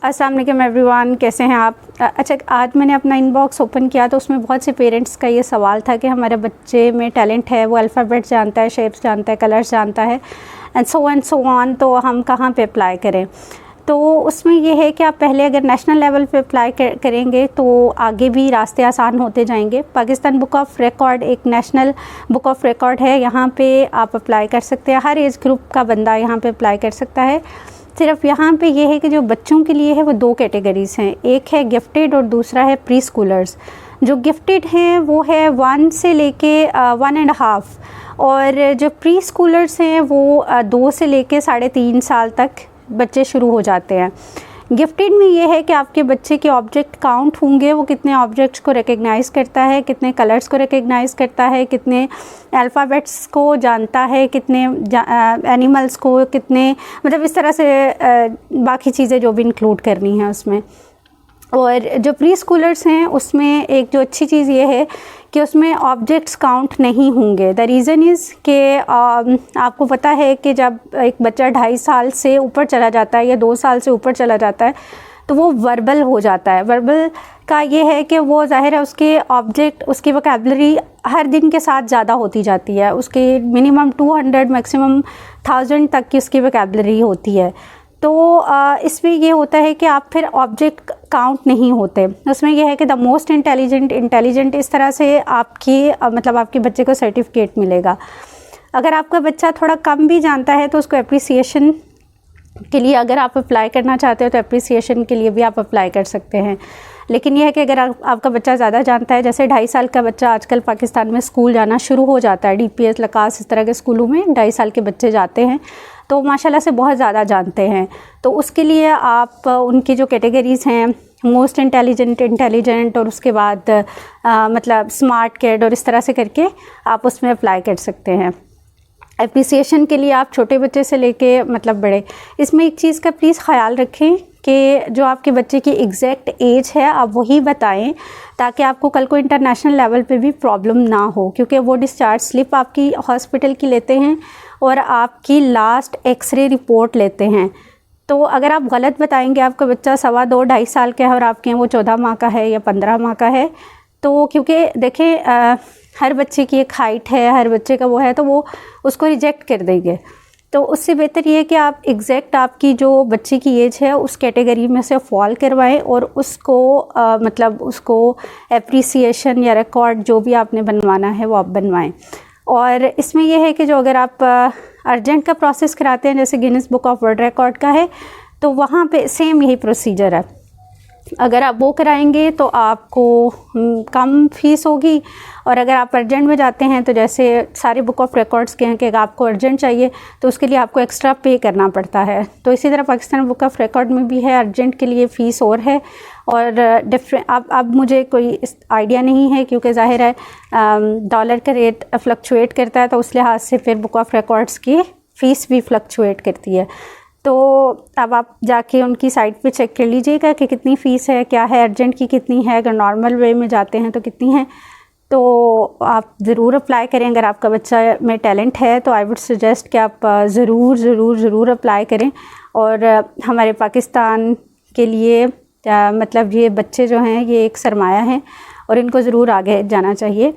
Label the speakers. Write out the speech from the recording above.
Speaker 1: अस्सलाम वालेकुम एवरीवन, कैसे हैं आप? अच्छा, आज मैंने अपना इनबॉक्स ओपन किया तो उसमें बहुत से पेरेंट्स का ये सवाल था कि हमारे बच्चे में टैलेंट है, वो अल्फ़ाबेट जानता है, शेप्स जानता है, कलर्स जानता है एंड सो ऑन, तो हम कहाँ पे अप्लाई करें? तो उसमें ये है कि आप पहले अगर नेशनल लेवल पे अप्लाई करेंगे तो आगे भी रास्ते आसान होते जाएंगे। पाकिस्तान बुक ऑफ रिकॉर्ड एक नेशनल बुक ऑफ रिकॉर्ड है, यहाँ पे आप अप्लाई कर सकते हैं। हर एज ग्रुप का बंदा यहाँ पे अप्लाई कर सकता है। सिर्फ यहाँ पे ये है कि जो बच्चों के लिए है वो दो कैटेगरीज़ हैं, एक है गिफ्टेड और दूसरा है प्री स्कूलर्स। जो गिफ्टेड हैं वो है 1 से लेके 1.5 और जो प्री स्कूलर्स हैं वो 2 से लेके 3.5 साल तक बच्चे शुरू हो जाते हैं। गिफ्टेड में ये है कि आपके बच्चे के ऑब्जेक्ट काउंट होंगे, वो कितने ऑब्जेक्ट्स को रिकग्नाइज़ करता है, कितने कलर्स को रिकग्नाइज़ करता है, कितने अल्फ़ाबेट्स को जानता है, कितने एनिमल्स को, कितने मतलब इस तरह से बाकी चीज़ें जो भी इंक्लूड करनी है उसमें। और जो प्री स्कूलर्स हैं उसमें एक जो अच्छी चीज़ ये है कि उसमें ऑब्जेक्ट्स काउंट नहीं होंगे। द रीज़न इज़ कि आपको पता है कि जब एक बच्चा 2.5 साल से ऊपर चला जाता है या 2 साल से ऊपर चला जाता है तो वो वर्बल हो जाता है। वर्बल का ये है कि वो ज़ाहिर है उसके ऑब्जेक्ट, उसकी वोकैबुलरी हर दिन के साथ ज़्यादा होती जाती है। उसकी मिनिमम 200 मैक्सिमम 1000 तक की उसकी वोकैबुलरी होती है। तो इसमें ये होता है कि आप फिर ऑब्जेक्ट काउंट नहीं होते। उसमें यह है कि द मोस्ट इंटेलिजेंट इस तरह से आपकी मतलब आपके बच्चे को सर्टिफिकेट मिलेगा। अगर आपका बच्चा थोड़ा कम भी जानता है तो उसको एप्रिसिएशन के लिए अगर आप अप्लाई करना चाहते हो तो एप्रिसिएशन के लिए भी आप अप्लाई कर सकते हैं। लेकिन यह है कि अगर आपका बच्चा ज़्यादा जानता है, जैसे 2.5 साल का बच्चा आजकल पाकिस्तान में स्कूल जाना शुरू हो जाता है, DPS लकास इस तरह के स्कूलों में 2.5 साल के बच्चे जाते हैं, तो माशाल्लाह से बहुत ज़्यादा जानते हैं। तो उसके लिए आप उनकी जो कैटेगरीज़ हैं, मोस्ट इंटेलिजेंट और उसके बाद मतलब स्मार्ट किड और इस तरह से करके आप उसमें अप्लाई कर सकते हैं। एप्रिसिएशन के लिए आप छोटे बच्चे से लेके मतलब बड़े, इसमें एक चीज़ का प्लीज़ ख़याल रखें कि जो आपके बच्चे की एग्जैक्ट एज है आप वही बताएं, ताकि आपको कल को इंटरनेशनल लेवल पे भी प्रॉब्लम ना हो, क्योंकि वो डिस्चार्ज स्लिप आपकी हॉस्पिटल की लेते हैं और आपकी लास्ट एक्सरे रिपोर्ट लेते हैं। तो अगर आप गलत बताएंगे आपका बच्चा 2.25 साल का है और आपके यहाँ वो 14 माह का है या 15 माह का है, तो क्योंकि देखें हर बच्चे की एक हाइट है, हर बच्चे का वो है, तो वो उसको रिजेक्ट कर देंगे। तो उससे बेहतर ये है कि आप एग्जैक्ट आपकी जो बच्चे की एज है उस कैटेगरी में से फॉल करवाएं और उसको मतलब उसको एप्रिसिएशन या रिकॉर्ड जो भी आपने बनवाना है वो आप बनवाएं। और इसमें यह है कि जो अगर आप अर्जेंट का प्रोसेस कराते हैं, जैसे Guinness book of world record का है, तो वहाँ पे सेम यही प्रोसीजर है। अगर आप वो कराएंगे तो आपको कम फीस होगी, और अगर आप अर्जेंट में जाते हैं तो जैसे सारे बुक ऑफ रिकॉर्ड्स के हैं कि आपको अर्जेंट चाहिए तो उसके लिए आपको एक्स्ट्रा पे करना पड़ता है। तो इसी तरह पाकिस्तान बुक ऑफ रिकॉर्ड में भी है, अर्जेंट के लिए फ़ीस और है और डिफरेंट। अब मुझे कोई आइडिया नहीं है क्योंकि ज़ाहिर है डॉलर का रेट फ्लक्चुएट करता है, तो उस लिहाज से फिर बुक ऑफ रिकॉर्ड्स की फ़ीस भी फ्लक्चुएट करती है। तो अब आप जाके उनकी साइट पे चेक कर लीजिएगा कि कितनी फ़ीस है, क्या है, अर्जेंट की कितनी है, अगर नॉर्मल वे में जाते हैं तो कितनी है। तो आप ज़रूर अप्लाई करें। अगर आपका बच्चा में टैलेंट है तो आई वुड सजेस्ट कि आप ज़रूर अप्लाई करें। और हमारे पाकिस्तान के लिए मतलब ये बच्चे जो हैं ये एक सरमाया हैं और इनको ज़रूर आगे जाना चाहिए।